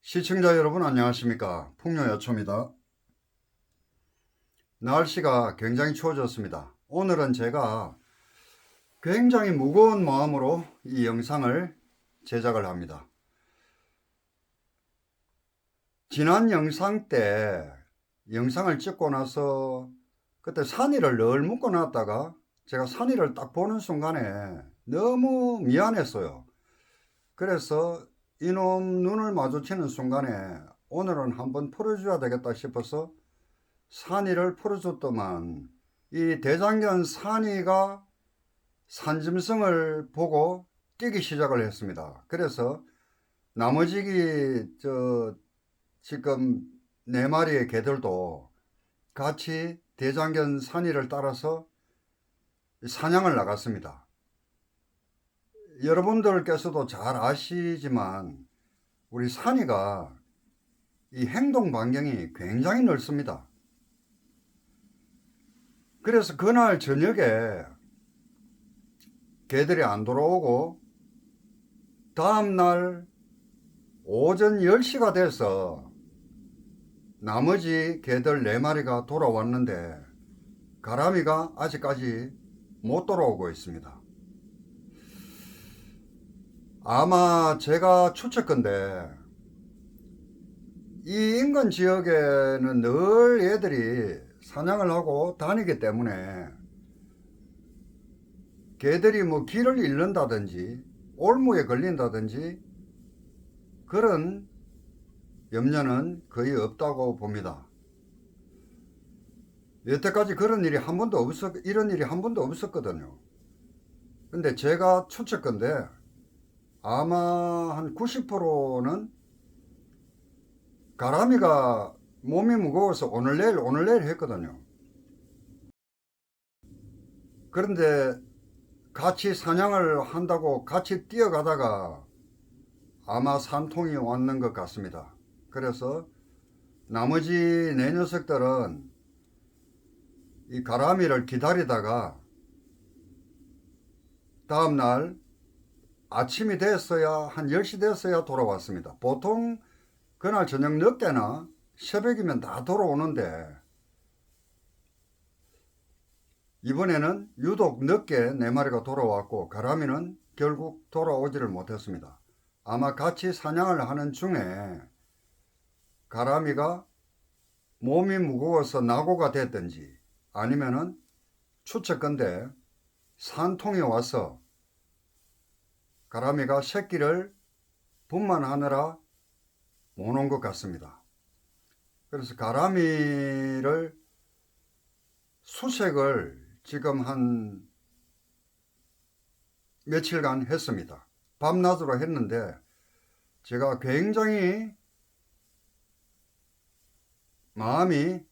시청자 여러분 안녕하십니까. 풍요여초입니다. 날씨가 굉장히 추워졌습니다. 오늘은 제가 굉장히 무거운 마음으로 이 영상을 제작을 합니다. 지난 영상 때 영상을 찍고 나서 그때 산이를 늘 묶어 놨다가 제가 산이를 딱 보는 순간에 너무 미안했어요. 그래서 이놈 눈을 마주치는 순간에 오늘은 한번 풀어줘야 되겠다 싶어서 산이를 풀어줬더만 이 대장견 산이가 산짐승을 보고 뛰기 시작을 했습니다. 그래서 나머지 지금 4마리의 개들도 같이 대장견 산이를 따라서 사냥을 나갔습니다. 여러분들께서도 잘 아시지만 우리 산이가 이 행동 반경이 굉장히 넓습니다. 그래서 그날 저녁에 개들이 안 돌아오고 다음날 오전 10시가 돼서 나머지 개들 4마리가 돌아왔는데 가람이가 아직까지 못 돌아오고 있습니다. 아마 제가 추측컨대 이 인근 지역에는 늘 얘들이 사냥을 하고 다니기 때문에 개들이 뭐 길을 잃는다든지 올무에 걸린다든지 그런 염려는 거의 없다고 봅니다. 여태까지 이런 일이 한 번도 없었거든요. 근데 제가 추측컨대 아마 한 90%는 가람이가 몸이 무거워서 오늘 내일 했거든요. 그런데 같이 사냥을 한다고 같이 뛰어가다가 아마 산통이 왔는 것 같습니다. 그래서 나머지 4녀석들은 이 가람이를 기다리다가 다음날 아침이 됐어야 한 10시 됐어야 돌아왔습니다. 보통 그날 저녁 늦게나 새벽이면 다 돌아오는데 이번에는 유독 늦게 4마리가 돌아왔고 가람이는 결국 돌아오지를 못했습니다. 아마 같이 사냥을 하는 중에 가람이가 몸이 무거워서 낙오가 됐든지 아니면은 추측컨대 산통이 와서 가람이가 새끼를 분만하느라 못 온 것 같습니다. 그래서 가람이를 수색을 지금 한 며칠간 했습니다. 밤낮으로 했는데 제가 굉장히 마음이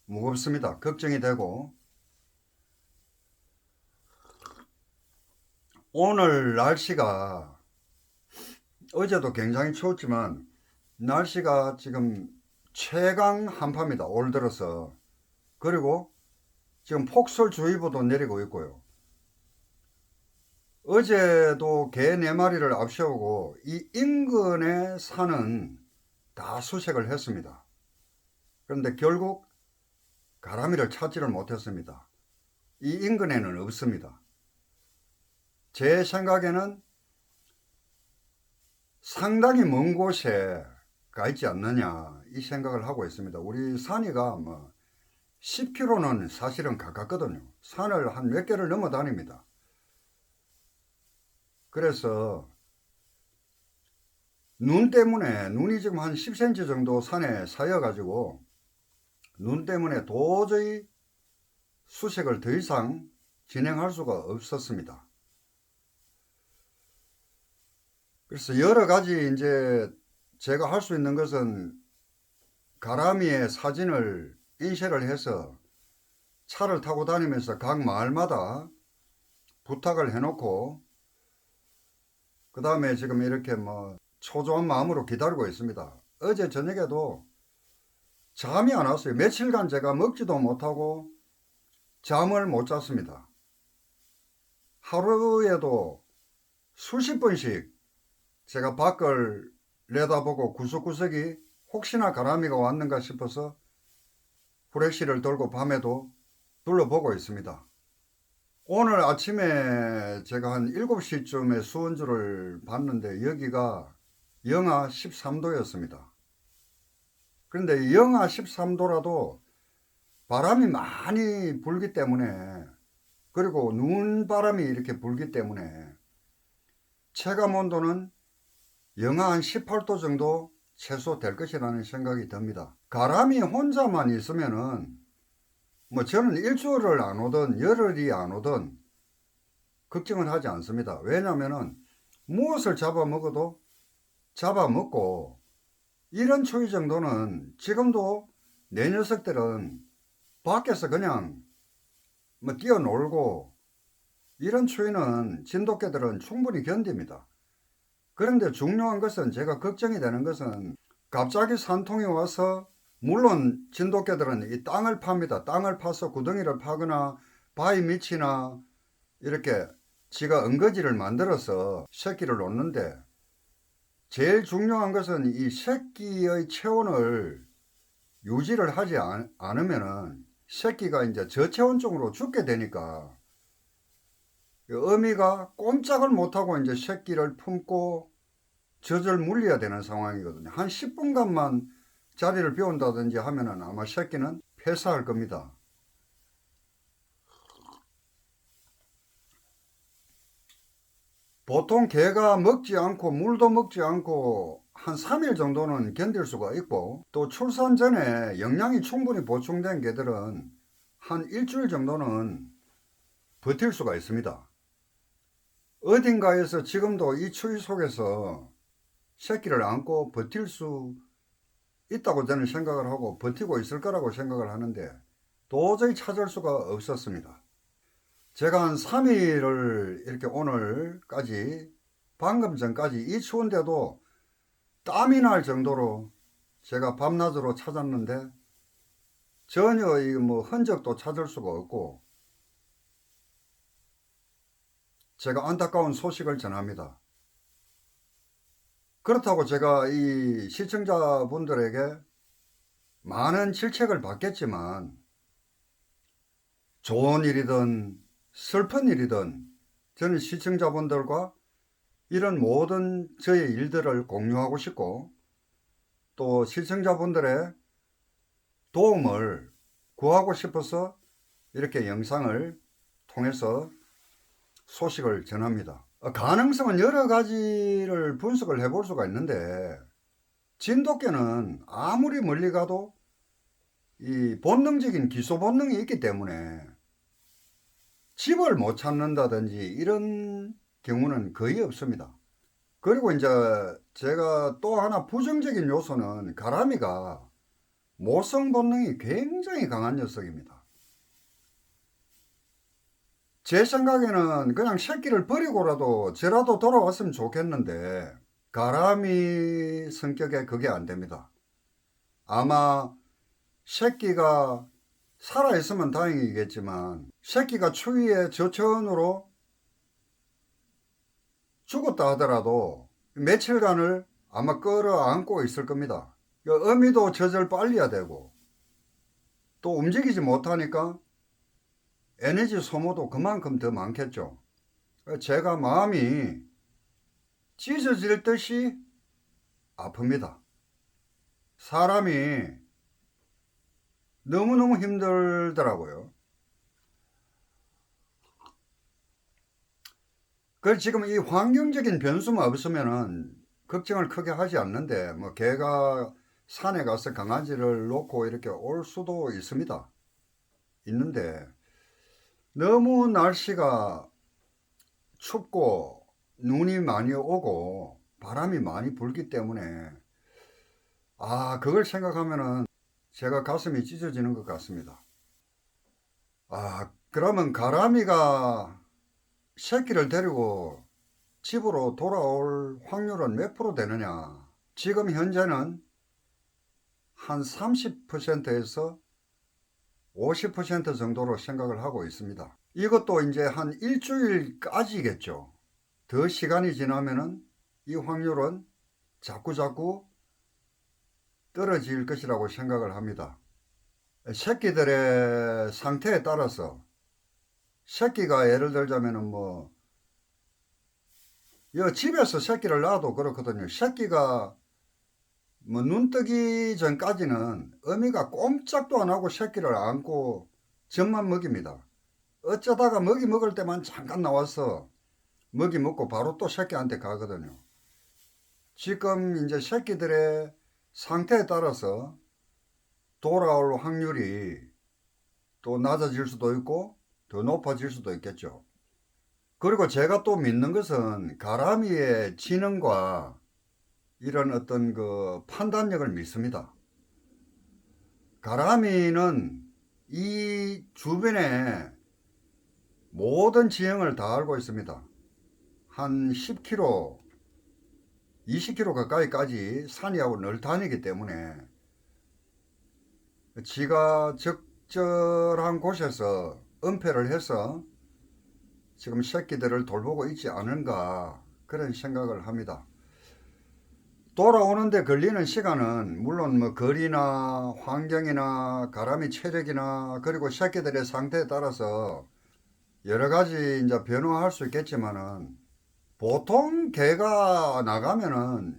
무겁습니다. 걱정이 되고 오늘 날씨가 어제도 굉장히 추웠지만 날씨가 지금 최강 한파입니다. 올 들어서. 그리고 지금 폭설주의보도 내리고 있고요. 어제도 개 4마리를 앞세우고 이 인근의 산은 다 수색을 했습니다. 그런데 결국 가람이를 찾지를 못했습니다. 이 인근에는 없습니다. 제 생각에는 상당히 먼 곳에 가 있지 않느냐 이 생각을 하고 있습니다. 우리 산이가 뭐 10km는 사실은 가깝거든요. 산을 한 몇 개를 넘어 다닙니다. 그래서 눈이 지금 한 10cm 정도 산에 쌓여 가지고 눈 때문에 도저히 수색을 더 이상 진행할 수가 없었습니다. 그래서 여러 가지 이제 제가 할 수 있는 것은 가람이의 사진을 인쇄를 해서 차를 타고 다니면서 각 마을마다 부탁을 해놓고 그 다음에 지금 이렇게 뭐 초조한 마음으로 기다리고 있습니다. 어제 저녁에도 잠이 안 왔어요. 며칠간 제가 먹지도 못하고 잠을 못 잤습니다. 하루에도 수십 번씩 제가 밖을 내다보고 구석구석이 혹시나 가라미가 왔는가 싶어서 후레쉬를 들고 밤에도 둘러보고 있습니다. 오늘 아침에 제가 한 7시쯤에 수온주를 봤는데 여기가 영하 13도였습니다. 그런데 영하 13도라도 바람이 많이 불기 때문에, 그리고 눈바람이 이렇게 불기 때문에 체감 온도는 영하 한 18도 정도 최소 될 것이라는 생각이 듭니다. 가람이 혼자만 있으면은 뭐 저는 일주일을 안 오든 열흘이 안 오든 걱정을 하지 않습니다. 왜냐면은 무엇을 잡아먹어도 잡아먹고, 이런 추위 정도는 지금도 내 녀석들은 밖에서 그냥 뭐 뛰어놀고, 이런 추위는 진돗개들은 충분히 견딥니다. 그런데 중요한 것은, 제가 걱정이 되는 것은 갑자기 산통이 와서, 물론 진돗개들은 이 땅을 팝니다. 땅을 파서 구덩이를 파거나 바위 밑이나 이렇게 지가 은거지를 만들어서 새끼를 놓는데, 제일 중요한 것은 이 새끼의 체온을 유지를 하지 않으면은 새끼가 이제 저체온증으로 죽게 되니까, 어미가 꼼짝을 못하고 이제 새끼를 품고 젖을 물려야 되는 상황이거든요. 한 10분간만 자리를 비운다든지 하면은 아마 새끼는 폐사할 겁니다. 보통 개가 먹지 않고 물도 먹지 않고 한 3일 정도는 견딜 수가 있고, 또 출산 전에 영양이 충분히 보충된 개들은 한 일주일 정도는 버틸 수가 있습니다. 어딘가에서 지금도 이 추위 속에서 새끼를 안고 버틸 수 있다고 저는 생각을 하고 버티고 있을 거라고 생각을 하는데, 도저히 찾을 수가 없었습니다. 제가 한 3일을 이렇게 오늘까지, 방금 전까지 이 추운데도 땀이 날 정도로 제가 밤낮으로 찾았는데 전혀 이 뭐 흔적도 찾을 수가 없고, 제가 안타까운 소식을 전합니다. 그렇다고 제가 이 시청자분들에게 많은 질책을 받겠지만, 좋은 일이든 슬픈 일이든 저는 시청자분들과 이런 모든 저의 일들을 공유하고 싶고, 또 시청자분들의 도움을 구하고 싶어서 이렇게 영상을 통해서 소식을 전합니다. 가능성은 여러 가지를 분석을 해볼 수가 있는데, 진돗개는 아무리 멀리 가도 이 본능적인 기소 본능이 있기 때문에 집을 못 찾는다든지 이런 경우는 거의 없습니다. 그리고 이제 제가 또 하나 부정적인 요소는, 가라미가 모성 본능이 굉장히 강한 녀석입니다. 제 생각에는 그냥 새끼를 버리고라도 저라도 돌아왔으면 좋겠는데, 가라미 성격에 그게 안 됩니다. 아마 새끼가 살아있으면 다행이겠지만, 새끼가 추위에 저체온으로 죽었다 하더라도 며칠간을 아마 끌어안고 있을 겁니다. 어미도 젖을 빨려야 되고, 또 움직이지 못하니까 에너지 소모도 그만큼 더 많겠죠. 제가 마음이 찢어질 듯이 아픕니다. 사람이 너무너무 힘들더라고요. 그 지금 이 환경적인 변수만 없으면은 걱정을 크게 하지 않는데, 뭐 개가 산에 가서 강아지를 놓고 이렇게 올 수도 있습니다. 있는데, 너무 날씨가 춥고 눈이 많이 오고 바람이 많이 불기 때문에, 그걸 생각하면은 제가 가슴이 찢어지는 것 같습니다. 그러면 가람이가 새끼를 데리고 집으로 돌아올 확률은 몇 프로 되느냐? 지금 현재는 한 30%에서 50% 정도로 생각을 하고 있습니다. 이것도 이제 한 일주일까지겠죠. 더 시간이 지나면은 이 확률은 자꾸자꾸 떨어질 것이라고 생각을 합니다. 새끼들의 상태에 따라서 새끼가 예를 들자면은 뭐 집에서 새끼를 낳아도 그렇거든요. 새끼가 뭐 눈 뜨기 전까지는 어미가 꼼짝도 안 하고 새끼를 안고 젖만 먹입니다. 어쩌다가 먹이 먹을 때만 잠깐 나와서 먹이 먹고 바로 또 새끼한테 가거든요. 지금 이제 새끼들의 상태에 따라서 돌아올 확률이 또 낮아질 수도 있고 더 높아질 수도 있겠죠. 그리고 제가 또 믿는 것은 가람이의 지능과 이런 어떤 그 판단력을 믿습니다. 가람이는 이 주변에 모든 지형을 다 알고 있습니다. 한 10km, 20km 가까이까지 산이하고 늘 다니기 때문에 지가 적절한 곳에서 은폐를 해서 지금 새끼들을 돌보고 있지 않은가 그런 생각을 합니다. 돌아오는데 걸리는 시간은 물론 뭐 거리나 환경이나 가람이 체력이나 그리고 새끼들의 상태에 따라서 여러 가지 이제 변화할 수 있겠지만은 보통 개가 나가면은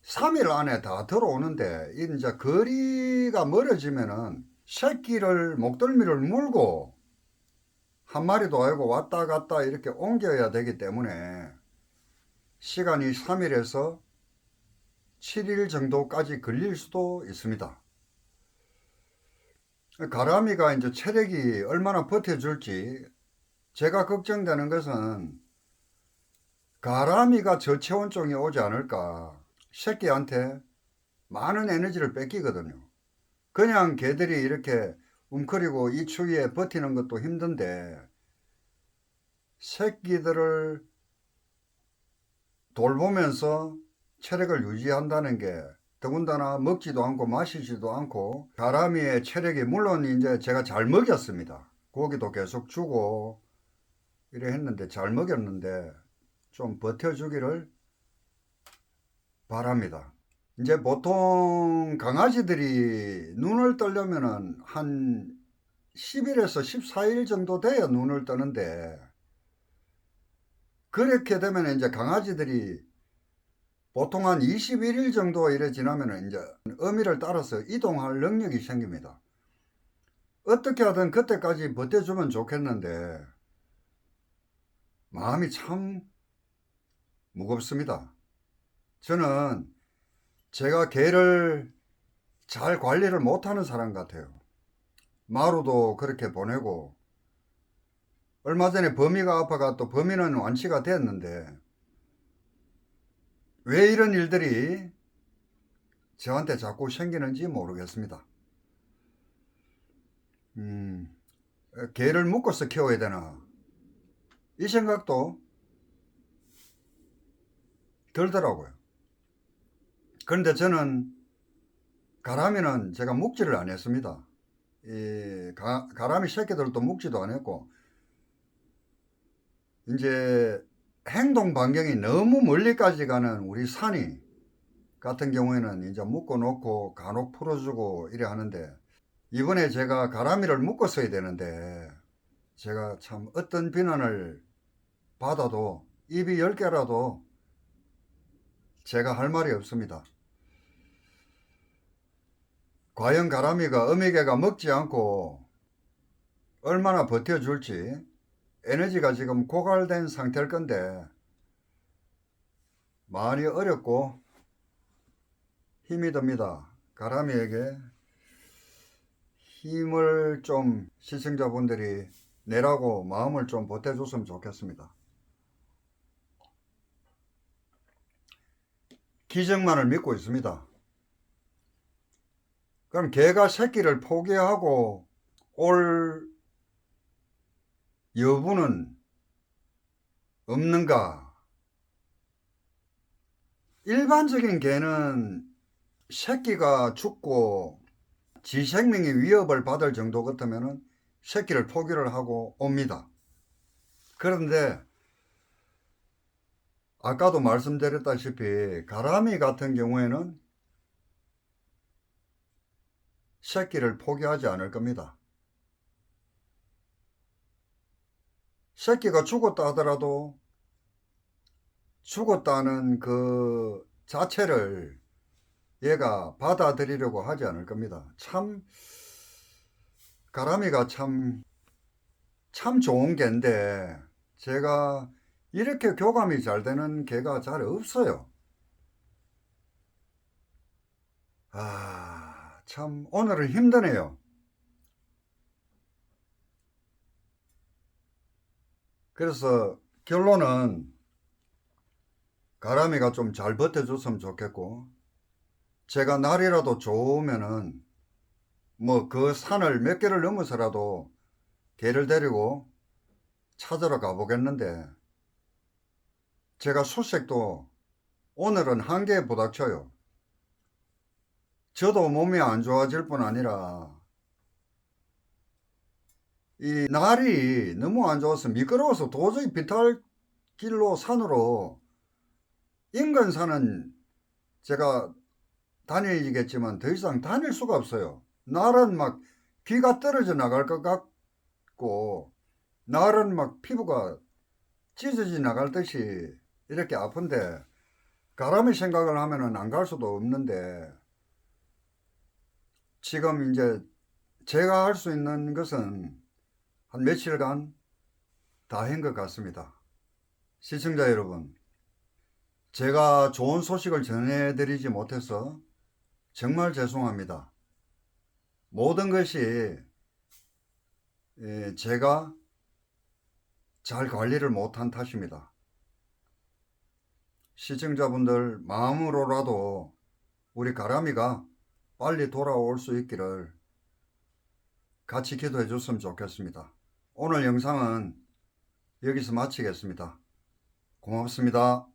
3일 안에 다 들어오는데 이제 거리가 멀어지면은 새끼를 목덜미를 물고 한 마리도 아니고 왔다 갔다 이렇게 옮겨야 되기 때문에 시간이 3일에서 7일 정도까지 걸릴 수도 있습니다. 가람이가 이제 체력이 얼마나 버텨줄지 제가 걱정되는 것은 가람이가 저체온증이 오지 않을까. 새끼한테 많은 에너지를 뺏기거든요. 그냥 개들이 이렇게 웅크리고 이 추위에 버티는 것도 힘든데 새끼들을 돌보면서 체력을 유지한다는 게 더군다나 먹지도 않고 마시지도 않고 가람이의 체력이 물론 이제 제가 잘 먹였습니다. 고기도 계속 주고 이래 했는데 잘 먹였는데 좀 버텨주기를 바랍니다. 이제 보통 강아지들이 눈을 뜨려면은 한 10일에서 14일 정도 돼야 눈을 뜨는데 그렇게 되면 이제 강아지들이 보통 한 21일 정도 이래 지나면 이제 어미를 따라서 이동할 능력이 생깁니다. 어떻게 하든 그때까지 버텨주면 좋겠는데 마음이 참 무겁습니다. 저는 제가 개를 잘 관리를 못하는 사람 같아요. 마루도 그렇게 보내고 얼마 전에 범이가 아파가 또 범이는 완치가 됐는데 왜 이런 일들이 저한테 자꾸 생기는지 모르겠습니다. 개를 묶어서 키워야 되나 이 생각도 들더라고요. 그런데 저는 가람이는 제가 묵지를 안 했습니다. 이 가람이 새끼들도 묵지도 안 했고 이제 행동 반경이 너무 멀리까지 가는 우리 산이 같은 경우에는 이제 묶어 놓고 간혹 풀어주고 이래 하는데 이번에 제가 가람이를 묶었어야 되는데 제가 참 어떤 비난을 받아도 입이 10개라도 제가 할 말이 없습니다. 과연 가람이가 어미개가 먹지 않고 얼마나 버텨줄지 에너지가 지금 고갈된 상태일 건데 많이 어렵고 힘이 듭니다. 가람이에게 힘을 좀 시청자분들이 내라고 마음을 좀 보태줬으면 좋겠습니다. 기적만을 믿고 있습니다. 그럼 개가 새끼를 포기하고 올 여부는 없는가? 일반적인 개는 새끼가 죽고 지 생명이 위협을 받을 정도 같으면 새끼를 포기를 하고 옵니다. 그런데 아까도 말씀드렸다시피 가라미 같은 경우에는 새끼를 포기하지 않을 겁니다. 새끼가 죽었다 하더라도 죽었다는 그 자체를 얘가 받아들이려고 하지 않을 겁니다. 참 가라미가 참 좋은 개인데 제가 이렇게 교감이 잘 되는 개가 잘 없어요. 참 오늘은 힘드네요. 그래서 결론은 가람이가 좀 잘 버텨줬으면 좋겠고, 제가 날이라도 좋으면은 뭐 그 산을 몇 개를 넘어서라도 개를 데리고 찾으러 가보겠는데, 제가 수색도 오늘은 한 개에 부닥쳐요. 저도 몸이 안 좋아질 뿐 아니라 이 날이 너무 안 좋아서 미끄러워서 도저히 비탈길로 산으로 인근산은 제가 다니겠지만 더 이상 다닐 수가 없어요. 날은 막 귀가 떨어져 나갈 것 같고, 날은 막 피부가 찢어져 나갈 듯이 이렇게 아픈데, 가람이 생각을 하면은 안 갈 수도 없는데, 지금 이제 제가 할 수 있는 것은 한 며칠간 다 한 것 같습니다. 시청자 여러분, 제가 좋은 소식을 전해드리지 못해서 정말 죄송합니다. 모든 것이 제가 잘 관리를 못한 탓입니다. 시청자분들 마음으로라도 우리 가람이가 빨리 돌아올 수 있기를 같이 기도해 줬으면 좋겠습니다. 오늘 영상은 여기서 마치겠습니다. 고맙습니다.